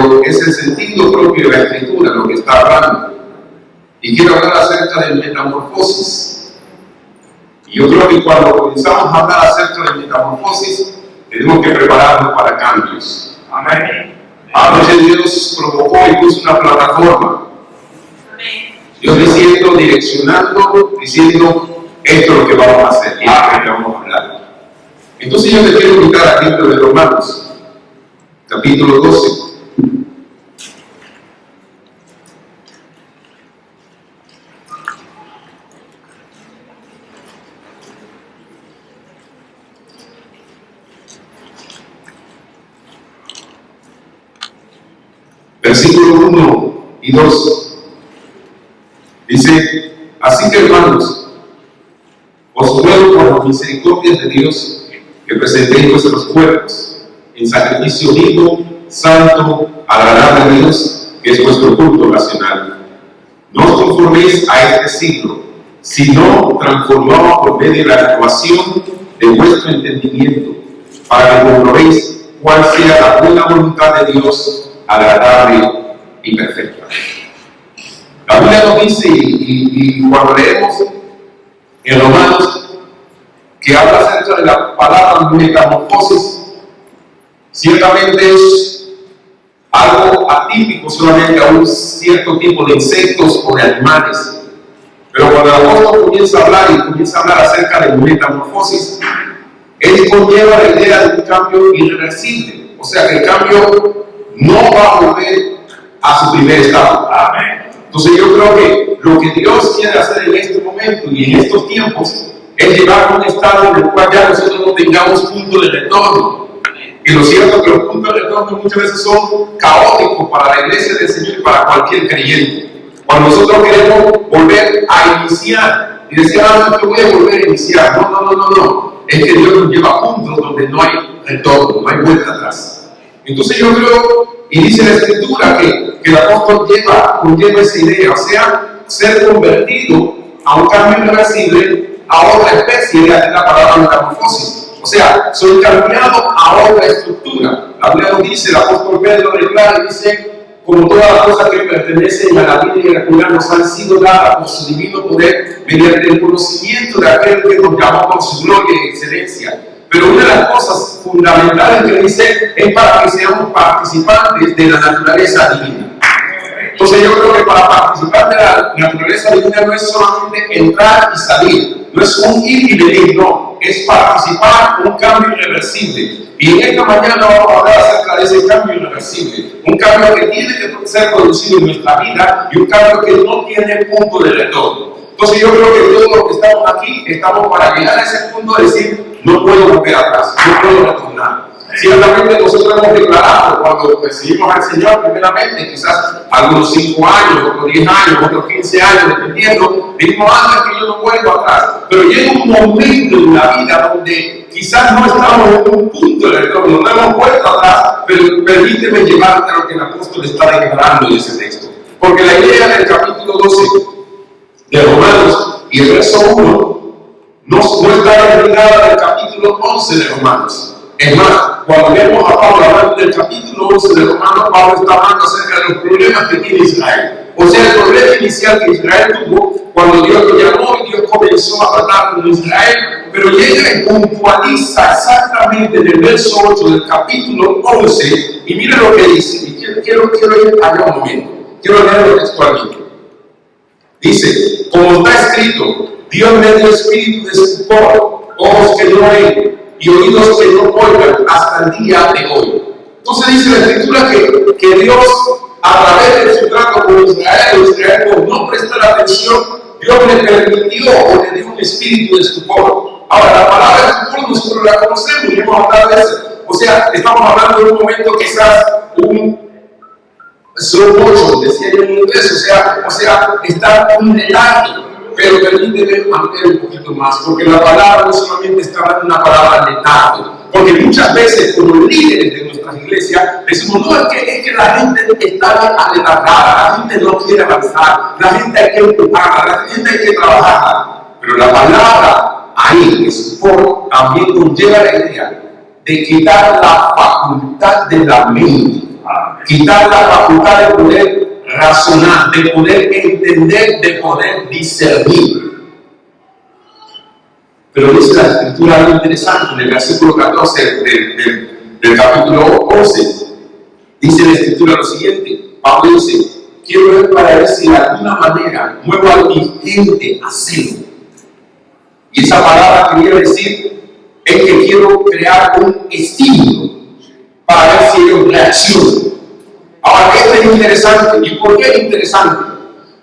pero es el sentido propio de la Escritura lo que está hablando. Y quiero hablar acerca de metamorfosis. Y yo creo que cuando comenzamos a hablar acerca de metamorfosis, tenemos que prepararnos para cambios. Amén. Anoche Dios provocó y puso una plataforma. Dios diciendo, direccionando, diciendo, esto es lo que vamos a hacer, y esto es lo que vamos a hablar. Entonces yo te quiero invitar al libro de Romanos, capítulo 12. Versículos 1 y 2. Dice, así que hermanos, os ruego por las misericordias de Dios que presentéis vuestros cuerpos en sacrificio vivo, santo, agradable a Dios, que es vuestro culto racional. No os conforméis a este siglo, sino transformaos por medio de la renovación de vuestro entendimiento, para que comprobéis cuál sea la buena voluntad de Dios, agradable y perfecta. La Biblia nos dice, y cuando leemos en Romanos, que habla acerca de la palabra metamorfosis, ciertamente es algo atípico solamente a un cierto tipo de insectos o de animales. Pero cuando el apóstol comienza a hablar acerca de metamorfosis, él conlleva la idea de un cambio irreversible. O sea que el cambio no va a volver a su primer estado. Amén. Entonces yo creo que lo que Dios quiere hacer en este momento y en estos tiempos es llevar a un estado en el cual ya nosotros no tengamos punto de retorno. Y lo cierto es que los puntos de retorno muchas veces son caóticos para la iglesia del Señor y para cualquier creyente. Cuando nosotros queremos volver a iniciar y decir, no, yo voy a volver a iniciar. No. Es que Dios nos lleva a puntos donde no hay retorno, no hay vuelta atrás. Entonces yo creo, y dice la Escritura, que el apóstol conlleva esa idea, o sea, ser convertido a un cambio irreversible a otra especie, de la palabra metamorfosis. O sea, soy cambiado a otra estructura. La Biblia nos dice, el apóstol Pedro declara y dice, como todas las cosas que pertenecen a la vida y a la cultura nos han sido dadas por su divino poder mediante el conocimiento de aquel que nos llamó por su gloria y excelencia. Pero una de las cosas fundamentales que dice es para que seamos participantes de la naturaleza divina. Entonces yo creo que para participar de la naturaleza divina no es solamente entrar y salir, no es un ir y venir, no, es participar en un cambio irreversible. Y en esta mañana vamos a hablar acerca de ese cambio irreversible, un cambio que tiene que ser producido en nuestra vida y un cambio que no tiene punto de retorno. Entonces yo creo que todos los que estamos aquí estamos para llegar a ese punto de decir, no puedo volver atrás, no puedo retornar. Ciertamente nosotros hemos declarado cuando recibimos al Señor primeramente, quizás algunos 5 años, otros 10 años, otros 15 años, dependiendo, dijimos antes que yo no vuelvo atrás. Pero llega un momento en la vida donde quizás no estamos en un punto de retorno, no hemos vuelto atrás, pero permíteme llevarte a lo que el apóstol está declarando en ese texto. Porque la idea del capítulo 12 de Romanos y el verso 1 no está ligada del capítulo 11 de Romanos. Es más, cuando vemos a Pablo hablando del capítulo 11 de Romanos, Pablo está hablando acerca de los problemas que tiene Israel. O sea, el problema inicial que Israel tuvo cuando Dios lo llamó y Dios comenzó a tratar con Israel, pero llega y puntualiza exactamente en el verso 8 del capítulo 11, y mire lo que dice, y quiero ir allá un momento, quiero leerlo textualmente. Dice, como está escrito, Dios me dio espíritu de estupor, ojos que no ven y oídos que no oigan hasta el día de hoy. Entonces dice la Escritura que Dios, a través de su trato con Israel por no prestar atención, Dios le permitió o le dio un espíritu de estupor. Ahora, la palabra estupor nosotros la conocemos y hemos hablado de eso. O sea, estamos hablando de un momento quizás un slow motion, decía yo en inglés, o sea, está un letargo. Pero permíteme ampliar un poquito más, porque la palabra no solamente está hablando una palabra letargo, porque muchas veces como líderes de nuestras iglesias decimos, no, es que la gente está aletargada, la gente no quiere avanzar, la gente hay que empujarla, la gente hay que trabajarla. Pero la palabra ahí, también conlleva la idea de quitar la facultad de la mente. Quitar la facultad de poder razonar, de poder entender, de poder discernir. Pero dice la Escritura algo interesante en el versículo 14 del capítulo 11. Dice la Escritura lo siguiente. Pablo dice: quiero ver para ver si de alguna manera muevo a mi gente a hacerlo. Y esa palabra que quiere decir es que quiero crear un estímulo para ver si ellos reaccionan. Ahora, esto es interesante. ¿Y por qué es interesante?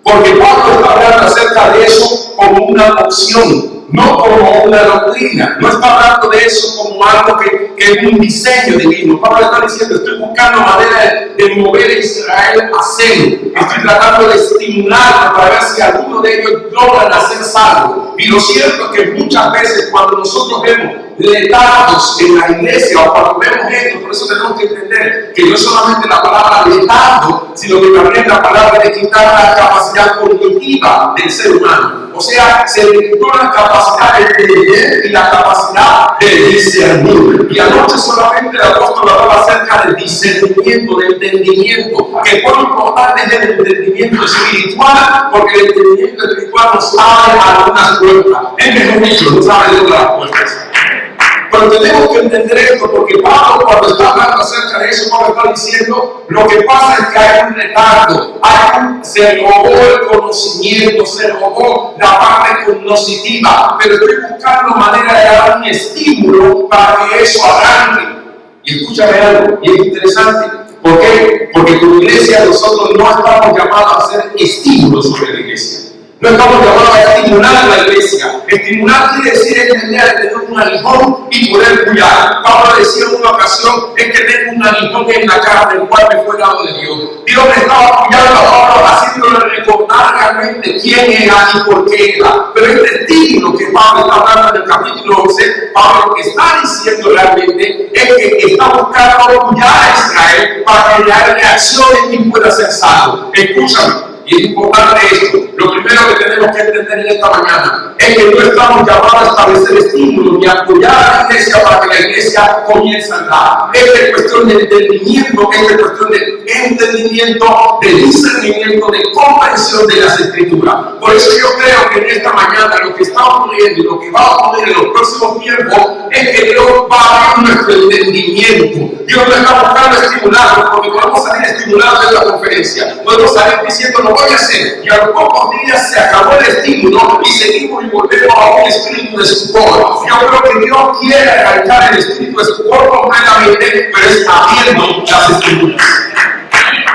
Porque Pablo está hablando acerca de eso como una opción, no como una doctrina. No está hablando de eso como algo que es un diseño divino. Pablo está diciendo: estoy buscando manera de mover a Israel a hacerlo. Estoy tratando de estimularlo para ver si alguno de ellos logran hacer salvo. Y lo cierto es que muchas veces cuando nosotros vemos letardos en la iglesia, o cuando vemos esto, por eso tenemos que entender que no es solamente la palabra letardo, sino que también la palabra de quitar la capacidad cognitiva del ser humano. O sea, se le quitó la capacidad de entender y la capacidad de discernir. Y anoche solamente el apóstol hablaba acerca del discernimiento, del entendimiento, que cuán importante es el entendimiento espiritual, porque el entendimiento espiritual nos abre algunas puertas. Es mejor dicho, nos abre todas las puertas. Pero tenemos que entender esto, porque Pablo, cuando está hablando acerca de eso, Pablo está diciendo: lo que pasa es que hay un retardo, se robó el conocimiento, se robó la parte cognitiva, pero estoy buscando manera de dar un estímulo para que eso arranque. Y escúchame algo, y es interesante. ¿Por qué? Porque como iglesia nosotros no estamos llamados a hacer estímulos sobre la iglesia. No estamos llamados a estimular la iglesia. Estimular quiere decir entender, tener un aguijón y poder cuidar. Pablo decía en una ocasión: es que tengo un aguijón en la cara del cual me fue dado de Dios. Dios me estaba cuidando a Pablo, haciéndole recordar realmente quién era y por qué era. Pero este estímulo que Pablo está hablando en el capítulo 11, Pablo lo que está diciendo realmente es que está buscando cuidar a Israel para que haya reacciones y pueda ser salvo. Escúchame. Y es importante esto. Lo primero que tenemos que entender en esta mañana es que no estamos llamados a establecer estímulos ni a apoyar a la iglesia para que la iglesia comience a andar. Esta es cuestión de entendimiento, esta es cuestión de entendimiento, de discernimiento, de comprensión de las Escrituras. Por eso yo creo que en esta mañana lo que está ocurriendo y lo que va a ocurrir en los próximos tiempos es que Dios va a abrir nuestro entendimiento. Dios no está buscando estimularnos, porque podemos salir estimulados de la conferencia, podemos salir diciendo: lo voy a hacer, y a los pocos días se acabó el estímulo y seguimos y volvemos a un espíritu de estupor. Yo creo que Dios quiere arrancar el espíritu de estupor completamente, pero es abriendo las Escrituras.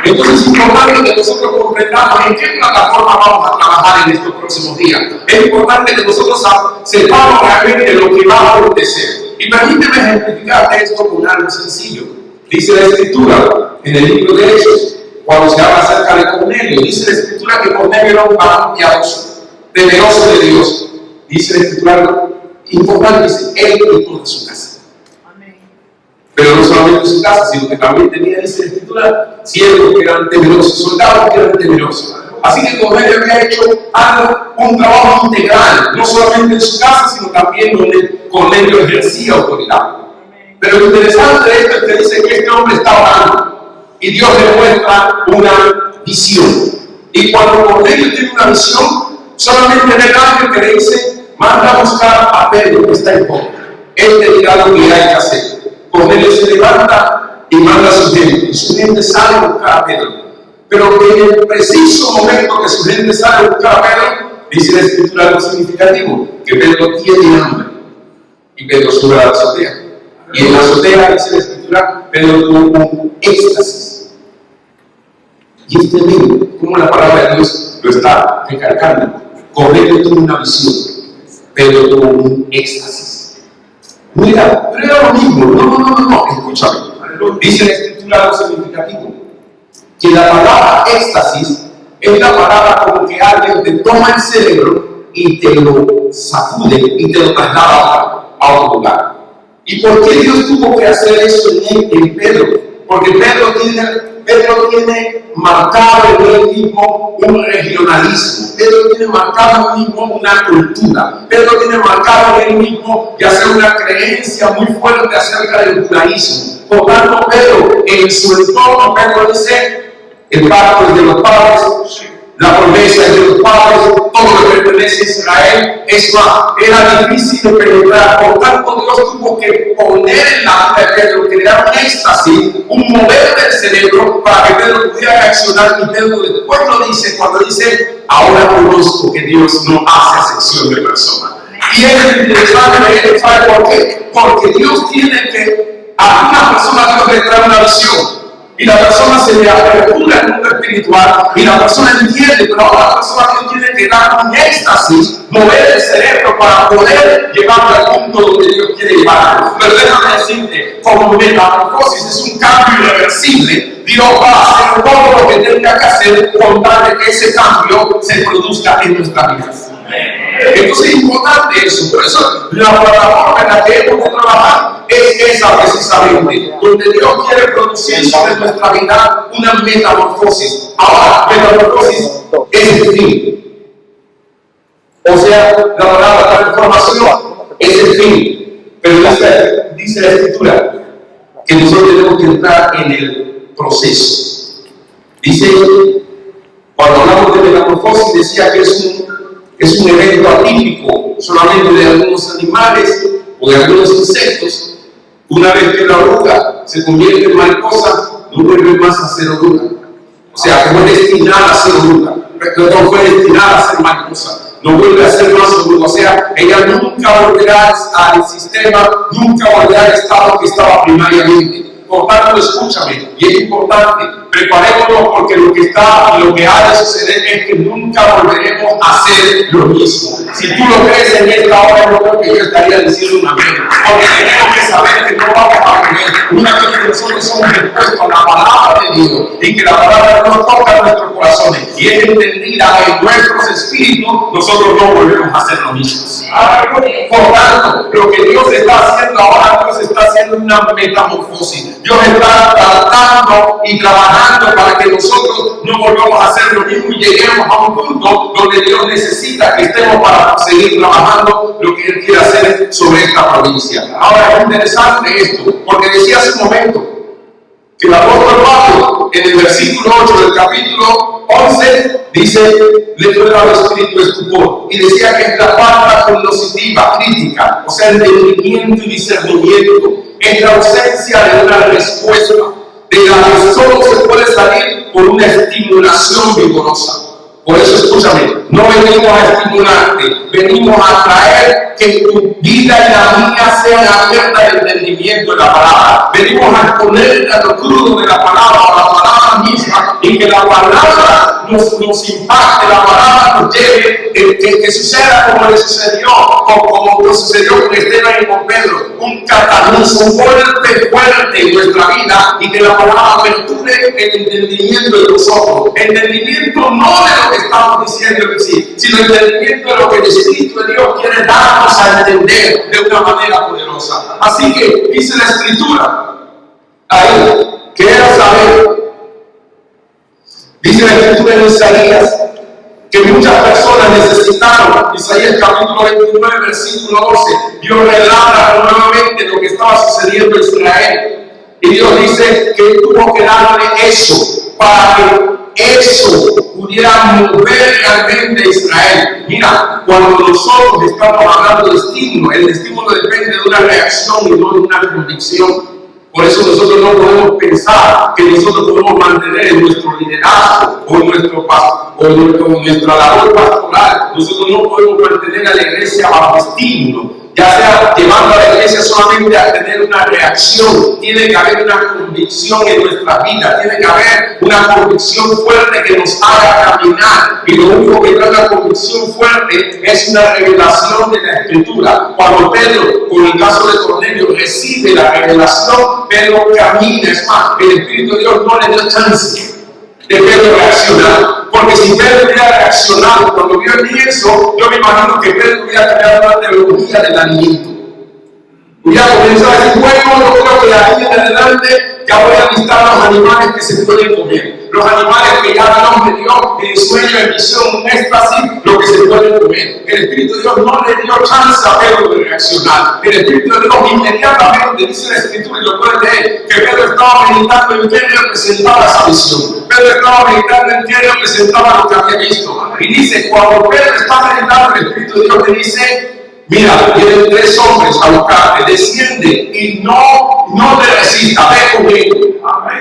Entonces es importante que nosotros comprendamos en qué plataforma vamos a trabajar en estos próximos días. Es importante que nosotros sepamos realmente lo que va a acontecer. Y permíteme ejemplificar esto con algo sencillo. Dice la Escritura en el libro de Hechos, cuando se habla acerca de Cornelio, dice la Escritura que Cornelio era un varón piadoso, temeroso de Dios. Dice la Escritura algo importante: dice, él y toda su casa. Pero no solamente en su casa, sino que también tenía, dice la Escritura, siervos que eran temerosos, soldados que eran temerosos. Así que Cornelio había hecho un trabajo integral, no solamente en su casa, sino también donde Cornelio ejercía autoridad. Pero lo interesante de esto es que dice que este hombre está orando y Dios le muestra una visión. Y cuando Cornelio tiene una visión, solamente ve el ángel que le dice: manda a buscar a Pedro que está en Jope. Él te dirá lo que hay que hacer. Cornelio se levanta y manda a su gente. Y su gente sale a buscar a Pedro. Pero en el preciso momento que su gente sale a buscar a Pedro, dice la Escritura algo significativo: que Pedro tiene hambre. Y Pedro sube a la azotea. Y en la azotea, dice la Escritura, Pedro tuvo un éxtasis. Y es tremendo como la palabra de Dios lo está recalcando. Cornelio tuvo una visión, Pedro tuvo un éxtasis. Mira, pero era lo mismo. No, escúchame. Dice la Escritura algo significativo: que la palabra éxtasis es la palabra como que alguien te toma el cerebro y te lo sacude y te lo traslada a otro lugar. ¿Y por qué Dios tuvo que hacer eso en Pedro? Porque Pedro Pedro tiene marcado en él mismo un regionalismo. Pedro tiene marcado en él mismo una cultura. Pedro tiene marcado en él mismo ya sea una creencia muy fuerte acerca del judaísmo. Por tanto, Pedro, en su entorno, Pedro dice, el pacto es de los padres, la promesa es de los padres, todo lo que pertenece a Israel. Es más, era difícil de penetrar. Por tanto, Dios tuvo que poner en la vida de Pedro, crear un éxtasis, un mover del cerebro para que Pedro pudiera reaccionar. Y Pedro después lo dice cuando dice, ahora conozco que Dios no hace acepción de personas. Y es interesante, ¿sabe por qué? Porque Dios tiene que, a una persona Dios le trae una visión. Y la persona se le apertura al mundo espiritual y la persona entiende, pero ahora la persona tiene que dar un éxtasis, mover el cerebro para poder llevarlo al punto donde Dios quiere llevarlo. Pero déjame decirte, como metamorfosis es un cambio irreversible, Dios va a hacer todo lo que tenga que hacer con tal de que ese cambio se produzca en nuestras vidas. Entonces es importante eso, por eso la plataforma en la que hemos de trabajar es esa precisamente, donde Dios quiere producir sobre nuestra vida una metamorfosis. Ahora, metamorfosis es el fin. O sea, la palabra transformación es el fin. Pero dice la Escritura que nosotros tenemos que entrar en el proceso. Dice, cuando hablamos de metamorfosis, decía que es un evento atípico solamente de algunos animales o de algunos insectos. Una vez que la oruga se convierte en mariposa, no vuelve más a ser oruga. O sea, que fue destinada a ser oruga. Perdón, fue destinada a ser mariposa. No vuelve a ser más oruga. O sea, ella nunca volverá al sistema, nunca volverá al estado que estaba primariamente. Por tanto, escúchame, y es importante, preparémonos porque lo que ha de suceder es que nunca volveremos a hacer lo mismo. Si tú lo crees en esta hora, yo creo que yo estaría diciendo un amén. Porque tenemos que saber que no vamos a volver. Una vez que nosotros somos expuestos a la palabra de Dios y que la palabra de Dios toca nuestros corazones y es entendida en nuestros espíritus, nosotros no volvemos a hacer lo mismo. Por tanto, lo que Dios está haciendo ahora, Dios está haciendo una metamorfosis. Dios está tratando y trabajando para que nosotros no volvamos a hacer lo mismo y lleguemos a un punto donde Dios necesita que estemos para seguir trabajando lo que Él quiere hacer sobre esta provincia. Ahora es interesante esto, porque decía hace un momento que el apóstol Pablo, en el versículo 8 del capítulo 11, dice, le fue dado espíritu estupor, y decía que es la falta cognitiva, crítica, o sea, entendimiento y discernimiento, es la ausencia de una respuesta, de la que solo se puede salir por una estimulación vigorosa. Por eso, escúchame, no venimos a estimularte, venimos a traer que tu vida y la mía sean abiertas al entendimiento de la palabra. Venimos a exponer a lo crudo de la palabra misma, y que la palabra nos impacte, la palabra nos lleve, que suceda como le sucedió, como sucedió con Esteban y con Pedro, un catalizo fuerte en nuestra vida, y que la palabra aperture el entendimiento de nosotros. Entendimiento no de lo que estamos diciendo que sí, sino entendimiento de lo que el Espíritu de Dios quiere darnos a entender de una manera poderosa. Así que dice la Escritura ahí, quiero saber, dice la Escritura en Isaías, que muchas personas necesitaron, Isaías capítulo 29, versículo 12, Dios relata nuevamente lo que estaba sucediendo en Israel. Y Dios dice que tuvo que darle eso para que eso pudiera mover realmente a Israel. Mira, cuando nosotros estamos hablando de estímulo, el estímulo depende de una reacción y no de una convicción. Por eso nosotros no podemos pensar que nosotros podemos mantener en nuestro liderazgo o en nuestra labor pastoral. Nosotros no podemos mantener a la iglesia bajo estímulo, ya sea llevando a la iglesia solamente a tener una reacción. Tiene que haber una convicción en nuestra vida, tiene que haber una convicción fuerte que nos haga caminar, y lo único que trae la convicción fuerte es una revelación de la Escritura. Cuando Pedro, con el caso de Cornelio, recibe la revelación, Pedro camina. Es más, el Espíritu de Dios no le dio chance de Pedro reaccionar, porque si Pedro hubiera reaccionado cuando vio el lienzo, yo me imagino que Pedro hubiera creado una teología del aliento. Hubiera comenzado a decir, bueno, yo creo que de ahí en adelante Ya voy a listar los animales que se pueden comer, los animales que ya Dios me dio en sueño, en visión, en éxtasis, lo que se puede comer. El Espíritu de Dios no le dio chance a Pedro de reaccionar. El Espíritu de Dios inmediatamente dice la Escritura, y lo pueden leer, que Pedro estaba meditando en qué representaba esa visión. Pedro estaba meditando en qué representaba lo que había visto. Y dice, cuando Pedro está meditando, el Espíritu de Dios le dice: mira, vienen 3 hombres a buscarte, desciende y no te resista, ve conmigo.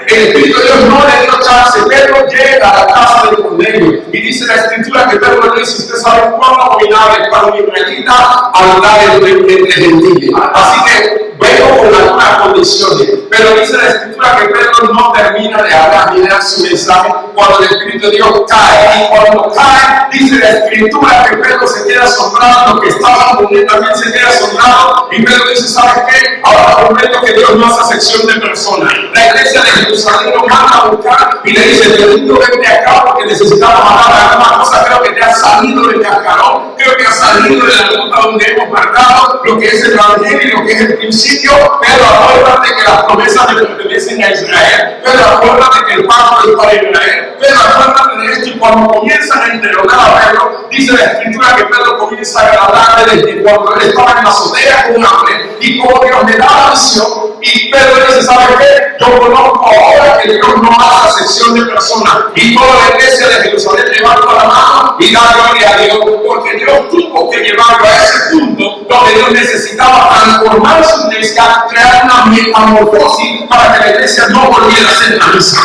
El Espíritu de Dios no le dio chance. Pedro llega a la casa del Cornelio y dice la Escritura que Pedro le dice: usted sabe cuán abominable para un israelita hablar entre gentiles. Así que vengo con algunas condiciones. Pero dice la Escritura que Pedro no termina de hablar ni de dar su mensaje cuando el Espíritu de Dios cae. Y cuando cae, dice la Escritura que Pedro se queda asombrado, lo que estaban con él también se queda asombrado. Y Pedro dice: ¿sabes qué? Ahora comprendo que Dios no hace acepción de personas. La iglesia de Jerusalén lo manda a buscar y le dice: te digo, vente acá porque necesitamos hablar de alguna cosa. Creo que te has salido del cascarón, creo que has salido de la ruta donde hemos marcado lo que es el evangelio y lo que es el principio. Pero acuérdate que las promesas le pertenecen a Israel. Pero acuérdate que el pacto es para Israel. Pero acuérdate de esto. Y cuando comienzan a interrogar a Pedro, dice la Escritura que Pedro comienza a agradarle desde cuando él estaba en la azotea con hambre, y como Dios le da la visión. Y Pedro dice: ¿sabes qué? Yo conozco ahora que Dios no hace acepción de personas. Y toda la iglesia de Jerusalén levanta la mano y da gloria a Dios, porque Dios tuvo que llevarlo a ese punto donde Dios necesitaba transformar su iglesia, crear una metamorfosis para que la iglesia no volviera a ser la misma.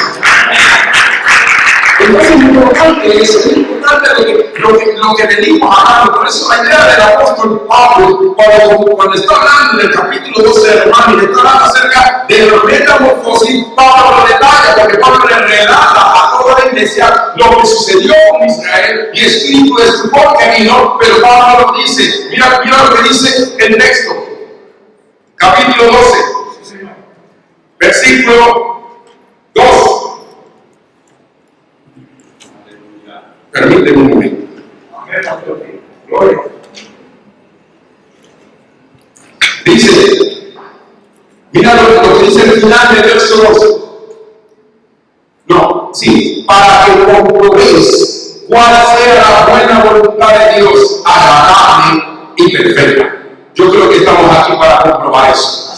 Entonces es importante eso, es importante lo que venimos hablando. Por eso la idea del apóstol Pablo, cuando está hablando en el capítulo 12 de Romanos, y está hablando acerca de la metamorfosis, Pablo lo detalla, porque Pablo le relata a toda la iglesia lo que sucedió con Israel y espíritu de estupor que vino. Pero Pablo lo dice, mira lo que dice el texto, capítulo 12, versículo 2. Permíteme un momento. Dice, mira lo que dice el final del verso 12. No, sí, para que comprobéis cuál sea la buena voluntad de Dios, agradable y perfecta. Yo creo que estamos aquí para comprobar eso.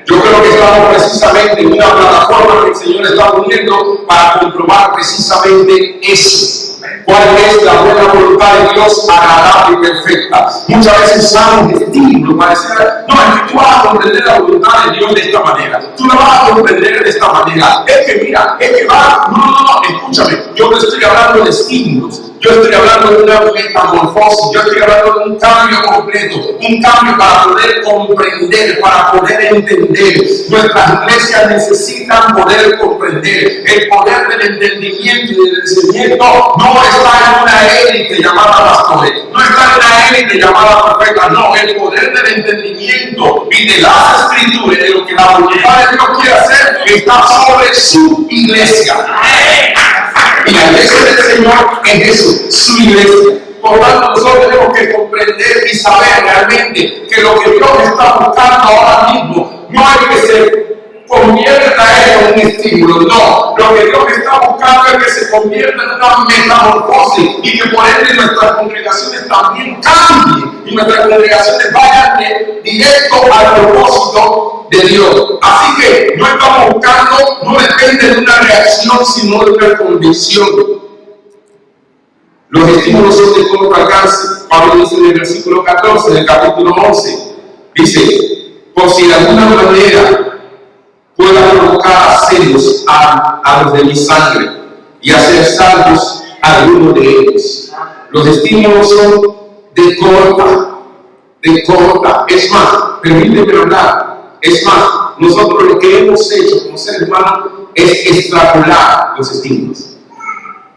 Yo creo que estamos precisamente en una plataforma que el Señor está poniendo para comprobar precisamente eso. ¿Cuál es la buena voluntad de Dios, agradable y perfecta? Muchas veces usamos estímulos para decir: no, es que tú vas a comprender la voluntad de Dios de esta manera, tú la vas a comprender de esta manera. Es que mira, es que va. No, escúchame, yo no estoy hablando de estímulos. Yo estoy hablando de una metamorfosis, yo estoy hablando de un cambio completo, un cambio para poder comprender, para poder entender. Nuestras iglesias necesitan poder comprender. El poder del entendimiento y del discernimiento no está en una élite llamada pastores, no está en una élite llamada profeta, no. El poder del entendimiento y de las escrituras, de lo que la voluntad de Dios quiere hacer, está sobre su iglesia. Y la iglesia del Señor es eso, su iglesia. Por lo tanto, nosotros tenemos que comprender y saber realmente que lo que Dios está buscando ahora mismo no es que se convierta en un estímulo, no. Lo que Dios está buscando es que se convierta en una metamorfosis y que por ende nuestras congregaciones también cambien y nuestras congregaciones vayan directo al propósito de Dios. Así que no estamos buscando, no depende de una reacción, sino de una convicción. Los estímulos son de corto alcance. Pablo dice en el versículo 14 del capítulo 11, dice: por si de alguna manera pueda provocar celos a los de mi sangre y hacer salvos a alguno de ellos. Los estímulos son de corta. Es más, permíteme hablar. Es más, nosotros lo que hemos hecho como seres humanos es extrapolar los estímulos.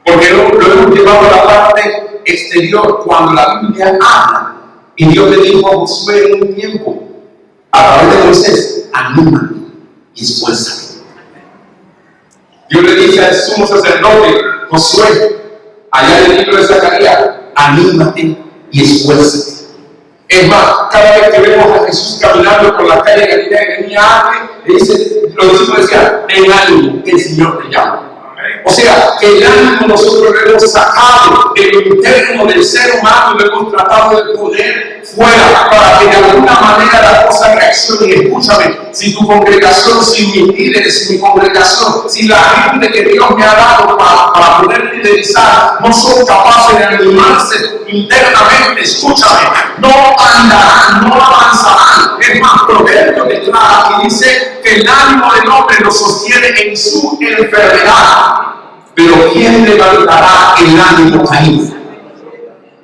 Porque lo hemos llevado a la parte exterior. Cuando la Biblia habla, y Dios le dijo a Josué en un tiempo, a través de Moisés: anímate y esfuérzate. Dios le dice al sumo sacerdote Josué, allá en el libro de Zacarías: anímate y esfuérzate. Es más, cada vez que vemos a Jesús caminando por la calle de Galilea, venía hambre, dice, los discípulos decían, en ánimo, el Señor te llama. O sea, que el ánimo nosotros lo hemos sacado de lo interno del ser humano y lo hemos tratado de poner fuera para que de alguna manera la cosa reaccione. Y escúchame, si tu congregación, si mis líderes, si mi congregación, si la gente que Dios me ha dado para poder liderizar no son capaces de animarse internamente, escúchame, no andarán, no avanzarán. Es más, Proverbio declara y dice que el ánimo del hombre lo sostiene en su enfermedad. Pero ¿quién levantará el ánimo caído?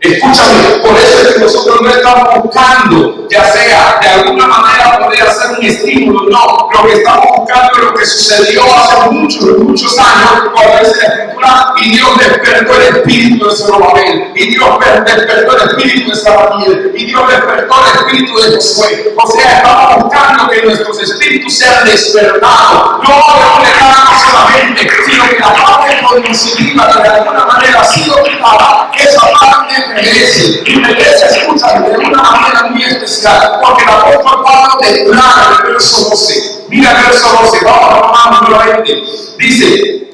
Escúchame, por eso es que nosotros no estamos buscando, ya sea de alguna manera poder hacer un estímulo, no. Lo que estamos buscando es lo que sucedió hace muchos años, cuando dice la Escritura, y Dios despertó el espíritu de Zorobabel, y Dios despertó el espíritu de Salatiel, y Dios despertó el espíritu de Josué. O sea, estamos buscando que nuestros espíritus sean despertados, no de un lejano solamente, sino que la parte cognitiva que de alguna manera ha sido quitada, esa parte y merece, escucha, de una manera muy especial, porque el apóstol Pablo declara en el verso 12, mira el verso 12, vamos a tomar nuevamente, dice,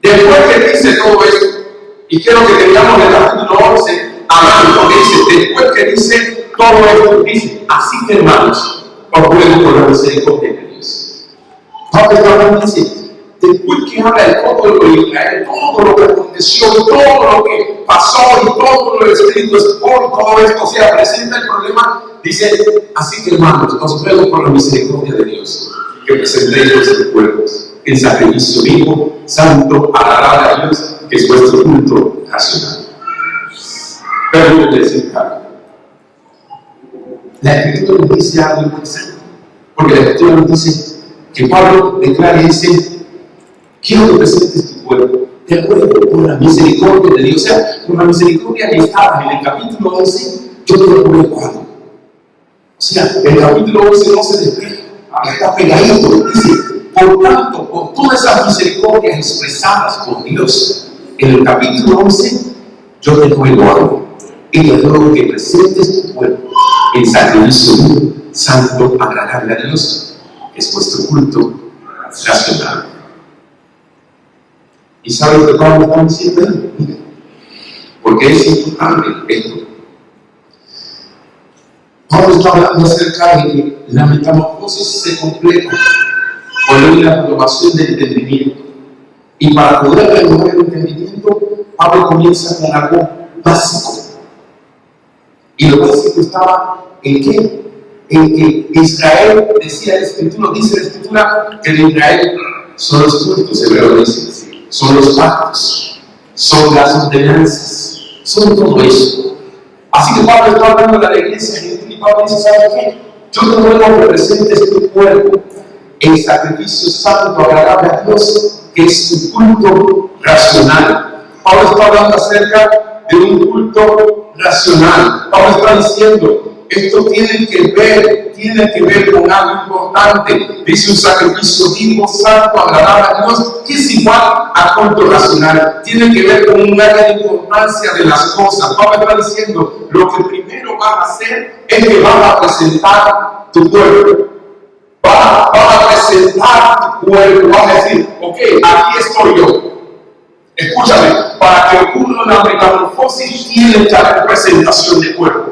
después que dice todo esto, y quiero que tengamos el capítulo 11 a mano, porque dice, después que dice todo esto, dice, así que hermanos, os ruego por la misericordia de Dios. Pablo está hablando, dice, después que habla de todo lo de Israel, todo lo que aconteció, todo lo que pasó y todo lo escrito es por todo esto, o sea, presenta el problema, dice, así que hermanos, os ruego por la misericordia de Dios, que presentéis vuestros cuerpos en sacrificio vivo, santo, agradable a Dios, que es vuestro culto racional. Pero yo les decir algo. La Escritura nos dice algo interesante, porque la Escritura nos dice que Pablo declara y dice, quiero que presentes tu cuerpo, te ruego por la misericordia de Dios. O sea, por la misericordia que estaba en el capítulo 11, yo te ruego algo. O sea, el capítulo 11 no se despega, está pegadito. Dice, por tanto, por todas esas misericordias expresadas por Dios, en el capítulo 11, yo te ruego algo. Y te ruego que presentes tu cuerpo en sacrificio vivo, santo, agradable a Dios, que es vuestro culto racional. ¿Y sabes lo que Pablo está diciendo ahí? Porque es importante esto. Pablo está hablando acerca de que la metamorfosis se completa por la renovación del entendimiento. Y para poder renovar el entendimiento, Pablo comienza con algo básico. Y lo básico estaba en qué? En que Israel, decía la Escritura, dice la Escritura, que en Israel son los cultos, Hebreo dice, son los pactos, son las ordenanzas, son todo eso. Así que Pablo está hablando de la iglesia y Pablo dice, ¿sabes qué? Yo te ruego que presentes tu cuerpo en sacrificio santo, agradable a Dios, que es tu culto racional. Pablo está hablando acerca de un culto racional. Pablo está diciendo, esto tiene que ver con algo importante. Dice un sacrificio vivo, santo, agradable a Dios, que es igual a culto racional. Tiene que ver con un área de importancia de las cosas. Pablo está diciendo, lo que primero vas a hacer es que vas a presentar tu cuerpo. Vas a presentar tu cuerpo. Vas a decir, ok, aquí estoy yo. Escúchame, para que ocurra una metamorfosis tiene que haber presentación de cuerpo.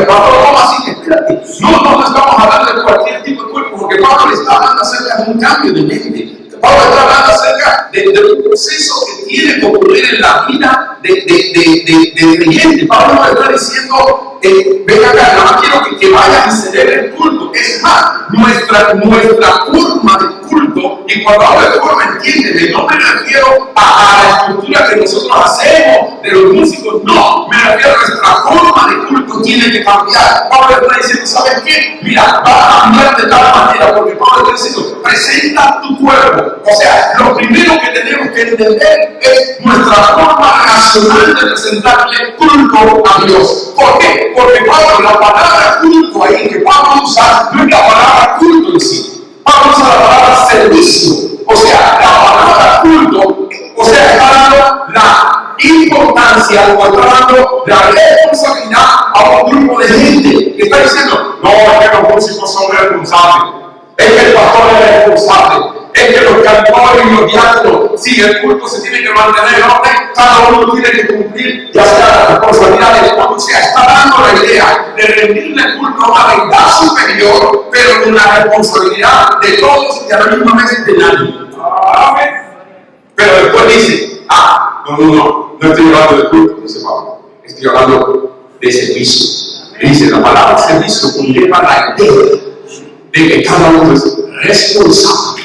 Pablo, ¿cómo así? Espérate. No estamos hablando de cualquier tipo de cuerpo, porque Pablo le está hablando acerca de un cambio de mente. Pablo está hablando acerca de un proceso que tiene que ocurrir en la vida de creyente. Pablo no está diciendo, ven acá, no quiero que vayan y celebren el culto. Es más, nuestra forma de culto, y cuando hablo de forma, entiéndeme, no me refiero a la estructura que nosotros hacemos de los músicos, no, me refiero a nuestra forma de culto tiene que cambiar. Pablo está diciendo, ¿sabes qué? Mira, va a cambiar de tal manera, porque Pablo está diciendo, presenta tu cuerpo. O sea, lo primero que tenemos que entender es nuestra forma racional de presentarle culto a Dios. ¿Por qué? Porque Pablo, la palabra culto ahí que Pablo usa, no es la palabra culto en sí. Pablo usa la palabra servicio. O sea, la palabra culto, o sea, está dando la importancia o está dando la responsabilidad a un grupo de gente que está diciendo, no, es que los músicos son responsables. es que el pastor es responsable, es que los cantores y los diáconos, si el culto se tiene que mantener en orden, cada uno tiene que cumplir, ya sea la responsabilidad del culto. O sea, está dando la idea de rendirle culto a una deidad superior, pero con la responsabilidad de todos y a la misma vez de nadie. Pero después dice, no estoy hablando de culto, dice Pablo, estoy hablando de servicio. Dice, la palabra servicio conlleva la idea de que cada uno es responsable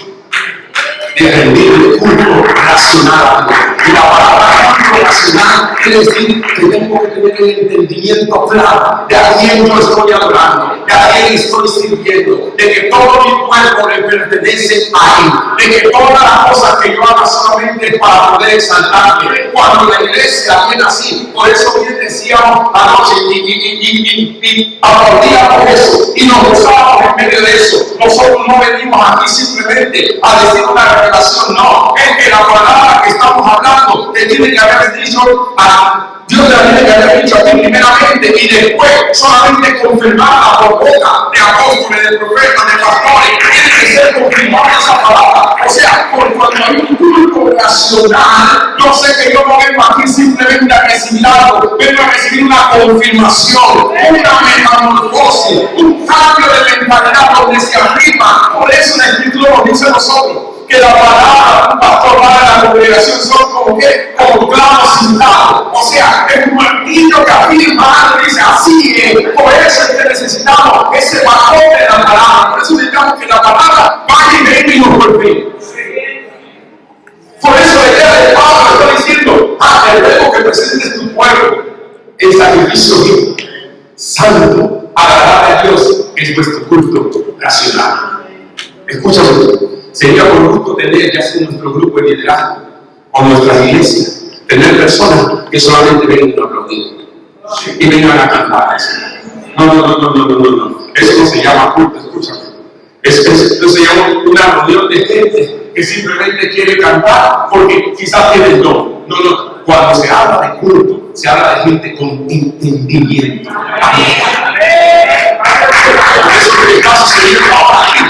de rendirle culto racional a Dios. Y la palabra culto racional quiere decir que tengo que tener el entendimiento claro de a quién yo estoy adorando, de a quién estoy sirviendo, de que todo mi cuerpo le pertenece a Él, de que todas las cosas que yo haga solamente es para poder exaltarle. Cuando la iglesia viene así, por eso bien decíamos anoche y aplaudíamos eso y nos gozábamos en medio de eso. Nosotros no venimos aquí simplemente a decir una revelación, no, es que la palabra que estamos hablando te tiene que haber dicho a Dios, la tiene que haber dicho a ti primeramente y después solamente confirmada por boca de apóstoles, de profetas, de pastores. Tiene que ser confirmada esa palabra. O sea, por cuando hay un culto racional, yo sé que yo no vengo aquí simplemente a recibir algo, vengo a recibir una confirmación, una metamorfosis, un cambio de mentalidad donde se arriba. Por eso la Escritura nos dice a nosotros que la palabra un pastor va a la congregación son como que, como clavos cintados. O sea, es un martillo que afirma, dice así es. Por eso es que necesitamos ese valor de la palabra. Por eso necesitamos que la palabra vaya y venga y nos golpee. Por eso la idea de Pablo está diciendo, te ruego que presentes tu cuerpo en sacrificio vivo, santo, agradable a Dios, es vuestro culto racional. Escúchame. Sería por gusto tener, ya sea nuestro grupo de liderazgo o nuestras iglesias, tener personas que solamente vengan a aplaudir y vengan a cantar. No. Eso no se llama culto, escúchame. Eso se llama una reunión de gente que simplemente quiere cantar porque quizás tiene el don. No. Cuando se habla de culto, se habla de gente con entendimiento. Eso que está sucediendo ahora aquí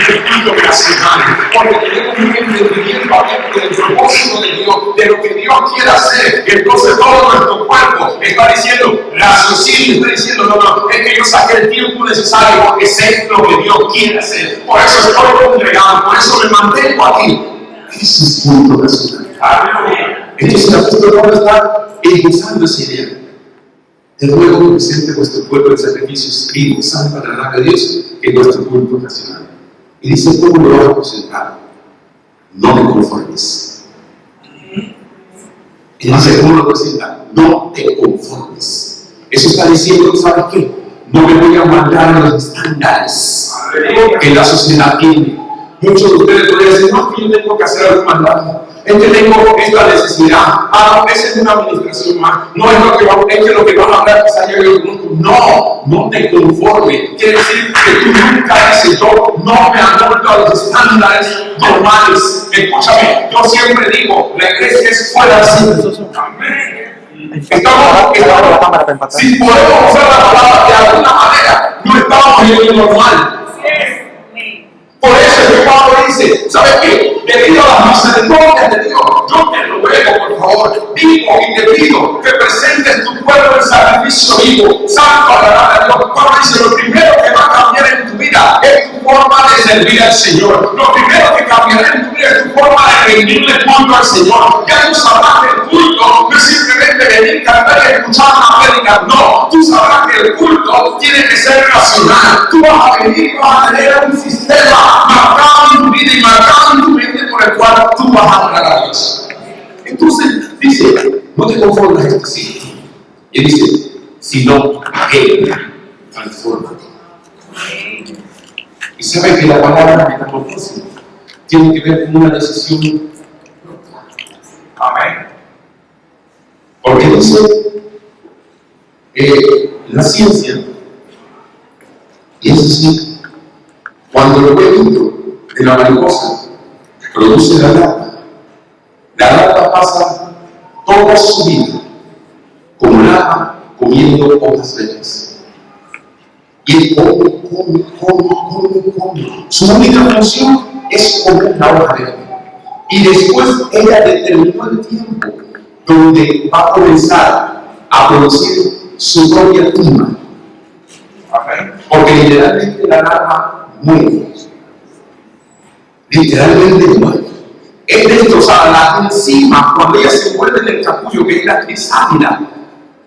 es el culto racional, porque tenemos un entendimiento abierto del propósito de Dios, de lo que Dios quiere hacer. Entonces todo nuestro cuerpo está diciendo, raciocinio, está diciendo, no, es que yo saqué el tiempo necesario porque sé lo que Dios quiere hacer. Por eso estoy congregado, por eso me mantengo aquí. Ese es culto racional. Entonces el apóstol Pablo está esbozando esa idea. Te ruego que presente vuestro cuerpo en sacrificios vivos, santo, agradable a Dios, en nuestro culto racional. Y dice, ¿cómo lo vas a presentar? No te conformes. Y dice, ¿cómo lo presenta? No te conformes. Eso está diciendo, ¿sabes qué? No me voy a mandar a los estándares que la sociedad tiene. Muchos de ustedes podrían decir, no, yo tengo que hacer algo mandado. Es que tengo esta necesidad. No, esa es una administración más. No es lo que vamos, es que lo que van a hablar quizás yo lo conozco. No te conformes. Quiere decir que tú nunca dices, yo no me adapto a los estándares normales. Escúchame, yo siempre digo, la iglesia es fuera así. Si podemos usar la palabra de alguna manera, no estamos en lo normal. Por eso es que Pablo dice, ¿sabes qué? Debido a las misericordias de Dios, yo te ruego, por favor, digo y te pido que presentes tu cuerpo en sacrificio vivo, santo, agradable a Dios. Pablo dice, lo primero que va a cambiar en tu vida es tu forma de servir al Señor. Lo primero que cambiará en tu vida es tu forma de rendirle culto al Señor. Ya tú sabrás que el culto no es simplemente venir, cantar y escuchar una prédica. No, tú sabrás que el culto tiene que ser racional. Tú vas a venir y vas a tener un sistema marcado en tu vida y marcado en tu mente por el cual tú vas a adorar a Dios. Entonces dice, no te conformes a este sitio. Y dice, sino que transfórmate. Y sabe que la palabra metamorfosis tiene que ver con una decisión. Amén. Porque dice la ciencia, y eso sí, cuando el huevito de la mariposa produce la larva pasa toda su vida como larva comiendo hojas verdes. Y él come. Su única función es comer la hoja verde. Y después ella determinó el tiempo donde va a comenzar a producir su propia tumba. Porque literalmente la larva muere. Literalmente muere. Es destrozada. La enzima, cuando ella se envuelve en el capullo, que es la crisálida,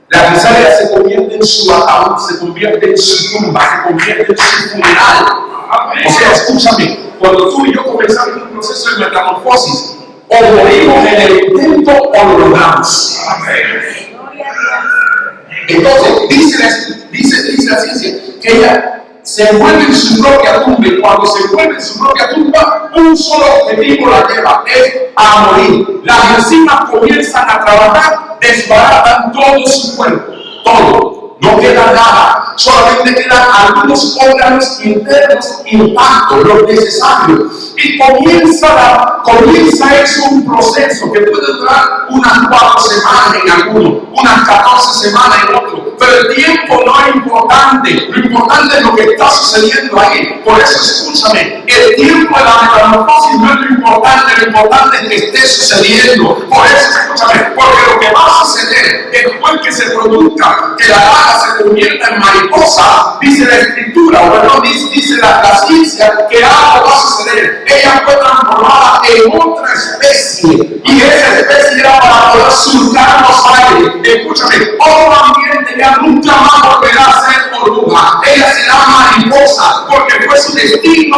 la crisálida se convierte en su ataúd, se convierte en su tumba, se convierte en su funeral. O sea, escúchame, cuando tú y yo comenzamos un proceso de metamorfosis, o morimos en el intento o lo logramos. Entonces, dice la ciencia que ella se envuelve en su propia tumba, y cuando se envuelve en su propia tumba, un solo objetivo la lleva, es a morir. Las enzimas comienzan a trabajar, desbaratan todo su cuerpo, todo. No queda nada, solamente quedan algunos órganos internos intactos, los necesarios. Y comienza eso un proceso que puede durar unas 4 semanas en algunos, unas 14 semanas en otros. Pero el tiempo no es importante, lo importante es lo que está sucediendo ahí. Por eso escúchame, el tiempo de la metamorfosis no es lo importante es que esté sucediendo. Por eso escúchame, porque lo que va a suceder después que se produzca, que la vaca se convierta en mariposa, dice la escritura, o bueno, dice la ciencia, que algo va a suceder. Ella fue transformada en otra especie, y esa especie era para poder surcar los aires. Escúchame, otro ambiente ya nunca más volverá a ser oruga. Ella será mariposa, porque fue su destino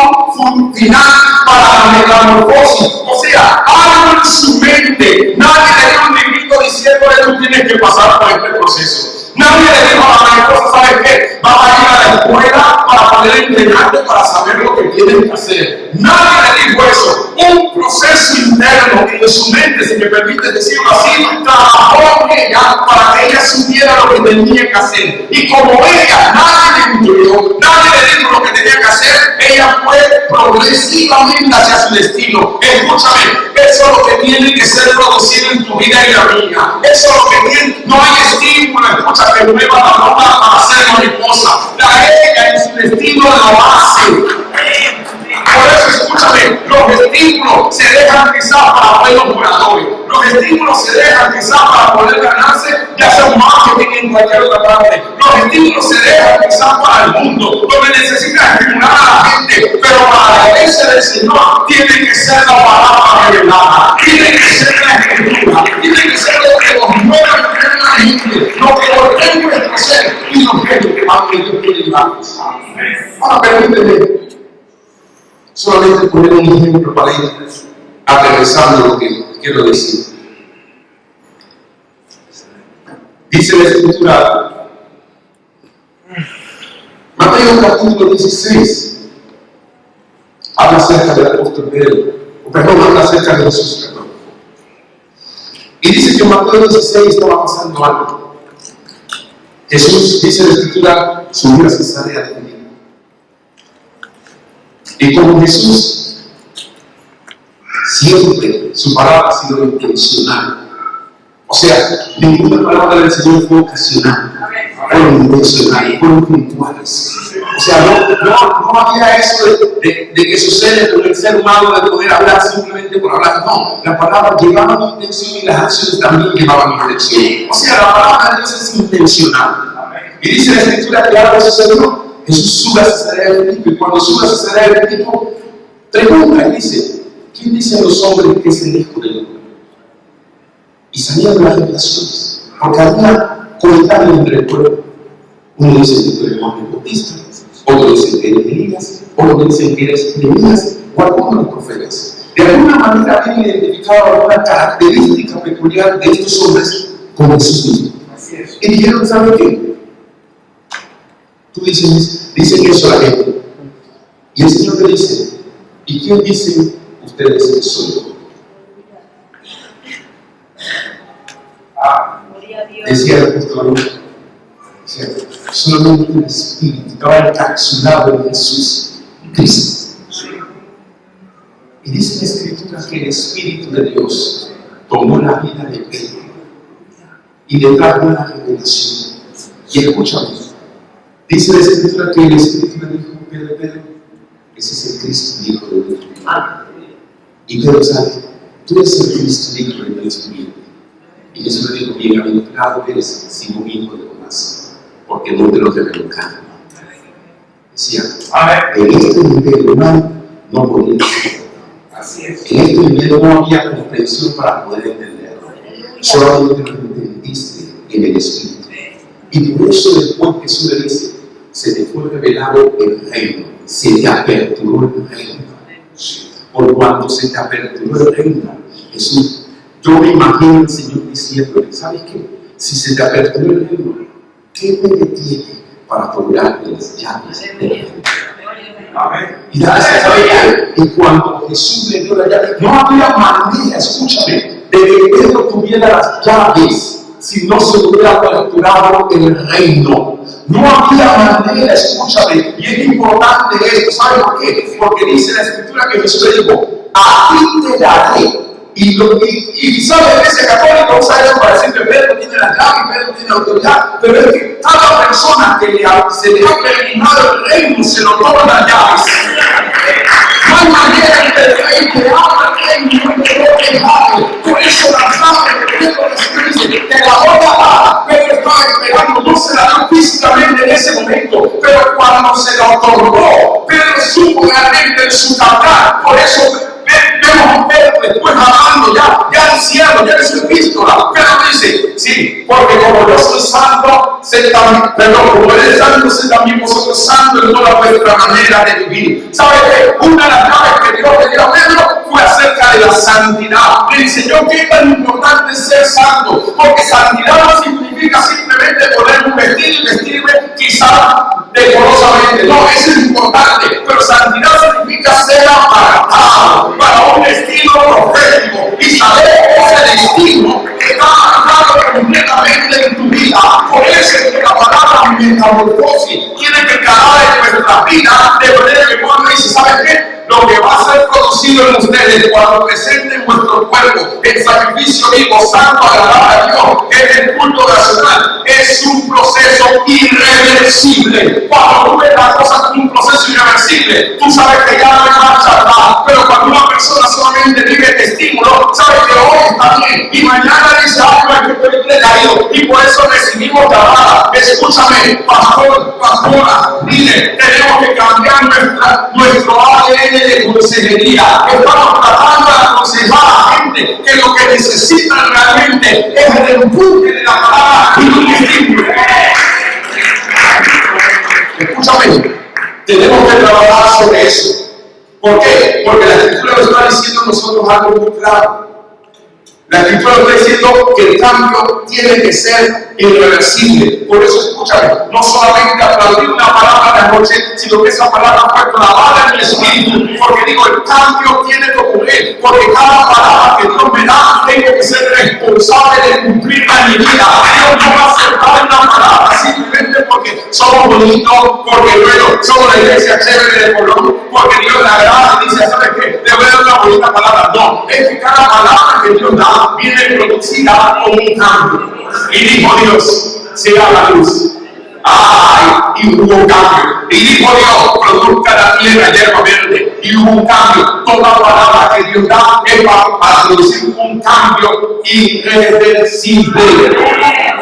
final para la metamorfosis. O sea, algo en su mente. Nadie le dio un librito diciéndole tú tienes que pasar por este proceso. Nadie le dijo a la mariposa, ¿sabes qué? Vas a ir a la escuela para poder entrenarte para saber lo que tienes que hacer. Nadie le dijo eso. Un proceso interno que en su mente, si me permite decirlo así, trabajó en ella para que ella supiera lo que tenía que hacer. Y como ella, nadie le instruyó, nadie le dijo lo que tenía que hacer, ella fue progresivamente hacia su destino. Escúchame, eso es lo que tiene que ser producido en tu vida y la mía. Eso es lo que tiene, no hay estímulo, escucha, que mueva la ropa para ser mariposa. Ella en su destino lo hace. Por eso escúchame, los estímulos se dejan quizás para buenos oradores. Los estímulos se dejan quizás para poder ganarse, ya sea un marketing en cualquier otra parte. Los estímulos se dejan quizás para el mundo, donde necesitan estimular a la gente. Pero para la iglesia del Señor tiene que ser la palabra revelada, tiene que ser la escritura, tiene que ser lo que nos mueve a la gente, lo que ordena nuestro ser y lo que Dios quiere llevarnos. Ahora permíteme solamente poner un ejemplo para ir aterrizando lo que quiero decir. Dice la escritura, Mateo capítulo 16, habla acerca del apóstol Pedro, habla acerca de Jesús, perdón. Y dice que en Mateo 16 estaba pasando algo. Jesús, dice la escritura, subió a Cesarea de Filipo. Y como Jesús, siempre su palabra ha sido intencional. O sea, ninguna palabra del Señor fue ocasional. Fueron intencionales, fueron puntuales. O sea, no había eso de que sucede con el ser humano de poder hablar simplemente por hablar. No, las palabras llevaban intención y las acciones también llevaban intención. O sea, la palabra de Dios es intencional. Y dice la escritura que algo sucedió. Jesús sube a Cesarea de Filipo, y cuando sube a Cesarea de Filipo, pregunta y dice, ¿quién dicen los hombres que es el Hijo del Hombre? Y salían las revelaciones, porque había comentarios entre el pueblo. Uno dice que tú eres Juan el Bautista, otro dice que eres Elías, otro dice que eres Jeremías, o alguno de los profetas. De alguna manera habían identificado alguna característica peculiar de estos hombres con Jesús mismo. Y dijeron, ¿sabe qué? Tú dices eso a la gente. Y el Señor le dice, ¿y quién dicen ustedes que soy yo? Decía el apóstol, solamente el Espíritu estaba encapsulado en Jesús, Cristo. Y dice la Escritura que el Espíritu de Dios tomó la vida de Pedro y le trajo una revelación. Y escúchame, Dice la Escritura que el Espíritu le dijo a Pedro, ese es el Cristo, Hijo de Dios. Y Pedro sabe, tú eres el Cristo, Hijo de Dios mío. Y Jesús le dijo, bienaventurado eres, Simón, hijo de Jonás, porque no te lo reveló carne. Decía, en este nivel humano no podía ser. Así es. En este nivel no había comprensión para poder entenderlo. Solamente lo entendiste en el Espíritu. Y por eso después Jesús le dice, se te fue revelado el reino, se te aperturó el reino. Por cuanto se te aperturó el reino, Jesús, yo me imagino al Señor diciendo, ¿sabes qué? Si se te aperturó el reino, ¿qué me detiene para colgarme las llaves del reino? Y y cuando Jesús le dio la llave, no había manera, escúchame, de que Pedro tuviera las llaves si no se hubiera aperturado el reino. No había manera, escúchame, y es importante esto, ¿sabes por qué? Porque dice la Escritura que Jesús le dijo, a ti te daré. Y sabe, ese católico usa eso para decir que Pedro tiene la llave, Pedro tiene la autoridad, pero es que cada persona que se le ha terminado el reino se lo toma las llaves. No hay manera que el rey te abra el reino y no te lo deje. Por eso la llave que Pedro dice, te la voy a dar. Pedro estaba esperando, no se la dio físicamente en ese momento, pero cuando se la otorgó, Pedro supo realmente en su cantar. Por eso vemos a Pedro después hablando ya anciano, ya es epístola. Pedro dice, sí, porque como yo soy santo, como él es santo, sé también vosotros santos en toda vuestra manera de vivir. ¿Sabe qué? Una de las llaves que Dios le dio a Pedro fue acerca de la santidad. Le enseñó que es tan importante ser santo, porque santidad no significa simplemente poner un vestido y vestirme quizás decorosamente. No, eso es importante, pero santidad significa ser apartado para un destino profético y saber ese destino que está marcado completamente en tu vida. Por eso es que la palabra metamorfosis tiene que calar en nuestra vida de manera que cuando dice, ¿sabes qué? Lo que va a ser producido en ustedes cuando presenten vuestro cuerpo en sacrificio vivo, santo, agradable a Dios, en el culto racional, es un proceso irreversible. Cuando tú ves las cosas como un proceso irreversible, tú sabes que ya no hay marcha atrás. Pero cuando una persona solamente vive de estímulo, sabes que hoy está bien y mañana dice algo es que estoy decaído. Y por eso recibimos llamada. Escúchame, pastora, líder, tenemos que cambiar nuestro ADN de consejería. Estamos tratando de aconsejar a la gente que lo que necesitan realmente es el empuje de la palabra y un estímulo. Escúchame, tenemos que trabajar sobre eso. ¿Por qué? Porque la Escritura nos está diciendo a nosotros algo muy claro. La Escritura nos está diciendo que el cambio tiene que ser irreversible. Por eso, escúchame, no solamente aplaudir una palabra de la noche, sino que esa palabra fue clavada en mi espíritu. Porque digo, el cambio tiene que ocurrir. Porque cada palabra que Dios me da, tengo que ser responsable de cumplirla en mi vida. Dios no va a aceptar una palabra simplemente porque somos bonitos, porque bueno, somos la iglesia chévere de Colón, porque Dios le agrada y dice, ¿sabes qué? Te voy a dar una bonita palabra. No, es que cada palabra que Dios da viene producida con un cambio. Y dijo Dios, sea la luz. ¡Ay! Y hubo cambio. Y dijo Dios, produzca la tierra hierba verde. Y hubo un cambio. Toda palabra que Dios da es para producir un cambio irreversible.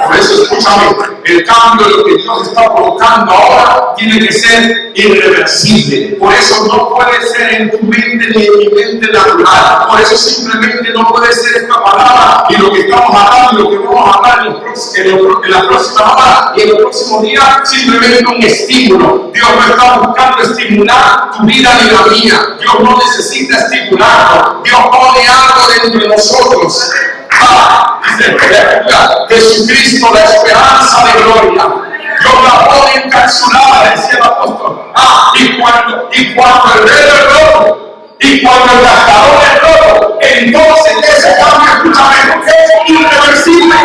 Por eso, escúchame, el cambio de lo que Dios está provocando ahora tiene que ser irreversible. Por eso no puede ser en tu mente ni en mi mente natural. Por eso simplemente no puede ser esta palabra y lo que estamos hablando y lo que vamos a hablar en la próxima hora y en los próximos días, simplemente un estímulo. Dios no está buscando estimular tu vida ni la mía. Dios no necesita estimularlo. Dios pone algo dentro de nosotros. Dice Jesucristo, la esperanza de gloria. Dios la pone encapsulada, decía el apóstol. Y cuando el velo es rojo, y cuando el gastador es rojo, entonces ese cambio, escúchame, es irreversible.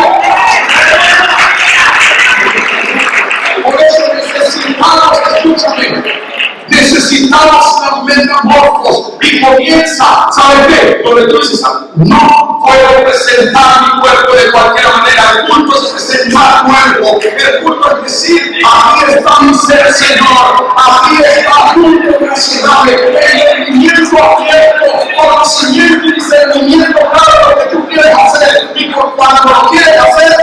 Por eso necesitamos, escúchame, necesitamos una metamorfosis. Y comienza, ¿sabes qué? Donde tú dices, no puedo presentar mi cuerpo de cualquier manera. El culto es presentar cuerpo. El culto es decir, a mí está mi ser, Señor. Aquí está tu impresionable entendimiento abierto, conocimiento y discernimiento claro de lo que tú quieres hacer. Y cuando lo quieres hacer,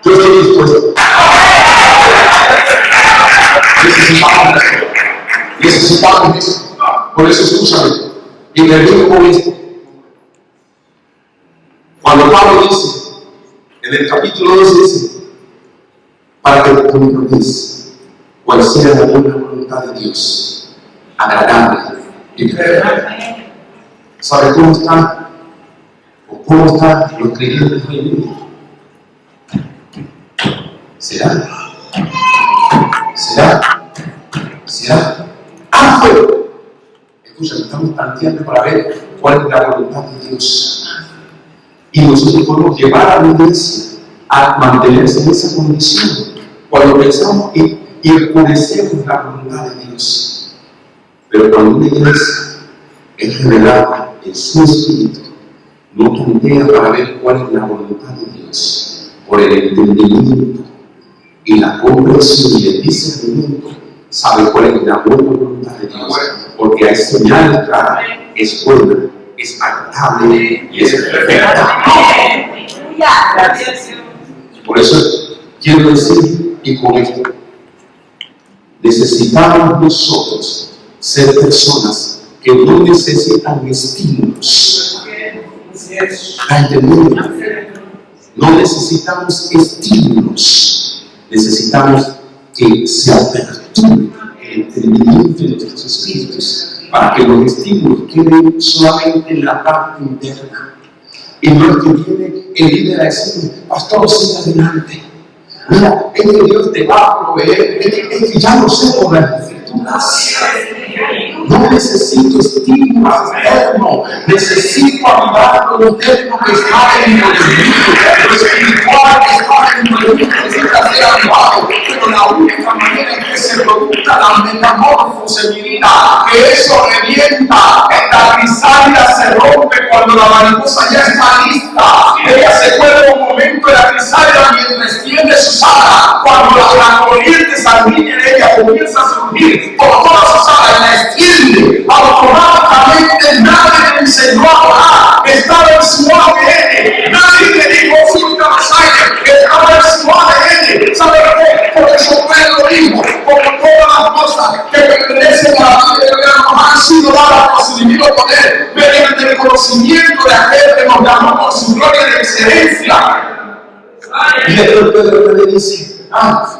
yo estoy dispuesto. Necesitamos eso. Por eso escúchame. Y termino con esto. Cuando Pablo dice, en el capítulo 2 dice, para que te compruebes cuál sea la buena voluntad de Dios, agradable y perfecta. ¿Sabe cómo están? ¿O cómo están los creyentes hoy en día? ¿Será? Escucha, estamos tanteando para ver cuál es la voluntad de Dios. Y nosotros podemos llevar a la iglesia a mantenerse en esa condición cuando pensamos y reconocemos la voluntad de Dios. Pero cuando una iglesia es revelada en su espíritu, no tantea para ver cuál es la voluntad de Dios, por el entendimiento y la comprensión y el discernimiento, sabe cuál es la buena voluntad de Dios, porque hay señales claras, es buena, es agradable y es perfecta. Por eso quiero decir, y con esto, necesitamos nosotros ser personas que no necesitan estímulos. ¿La entendieron? No necesitamos estímulos, necesitamos que se aperture el entendimiento de nuestros espíritus para que los estímulos queden solamente en la parte interna. Y no es que viene el líder a decirme, pastor, sigue adelante. Mira, es que Dios te va a proveer, es que ya lo sé por las escrituras. No necesito estímulos externos, necesito avivar lo interno que está dentro de mí. Lo espiritual que está dentro de mí necesita ser avivado. Pero la única manera en que se produzca la metamorfosis en mi vida, que eso revienta, la crisálida se rompe cuando la mariposa ya está lista. Ella se cuelga un momento de la crisálida mientras extiende sus alas. Cuando la corriente sanguínea en ella comienza a surgir por todas sus alas, la extiende. Automáticamente nadie le enseñó a orar. Estaba en su ADN. Nadie le dijo, surca los aires. Estaba en su ADN. ¿Sabe qué? Por eso Pedro dijo, como todas las cosas que pertenecen a la vida de Dios nos han sido dadas por su divino poder, mediante el conocimiento de aquel que nos llamó por su gloria de excelencia. Y después Pedro le dice,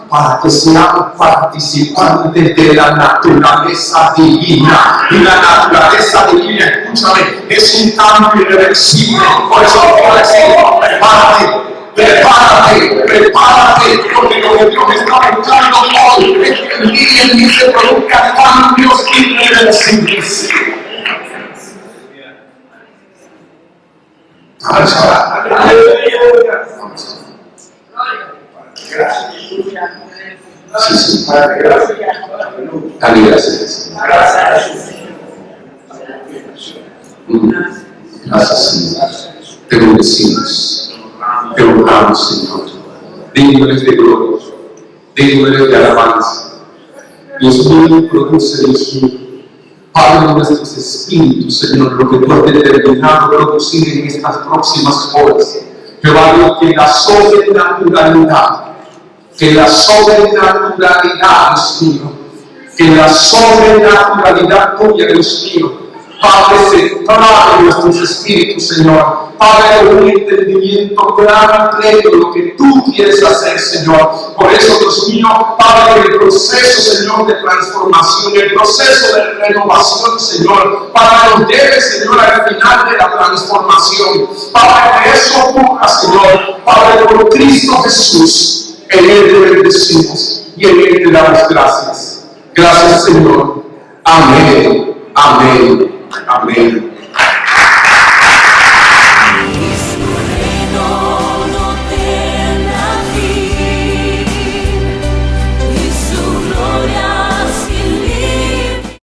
para que seamos participantes de la naturaleza divina. Y la naturaleza divina, escúchame, es un cambio irreversible. Por eso quiero decir, prepárate, porque lo que Dios está buscando hoy es que en mí y en mí se produzcan cambios irreversibles. Sí. Dale gracias. Gracias, Señor. Te bendecimos. Te honramos, Señor. Digno eres de gloria. Digno eres de alabanza. Dios mío, produce, Dios mío, Padre de nuestros espíritus, Señor, lo que tú has determinado producir en estas próximas horas. Jehová, Dios, que la sobrenaturalidad, Dios mío, que la sobrenaturalidad tuya, Dios mío, Padre, se trae en nuestros espíritus, Señor. Padre, con un entendimiento claro y pleno de lo que tú quieres hacer, Señor. Por eso, Dios mío, Padre, el proceso, Señor, de transformación, el proceso de renovación, Señor, Padre, nos lleve, Señor, al final de la transformación. Padre, que eso ocurra, Señor. Padre, por Cristo Jesús, en Él te bendecimos y en Él te damos gracias. Gracias, Señor. Amén. Amén. Amén.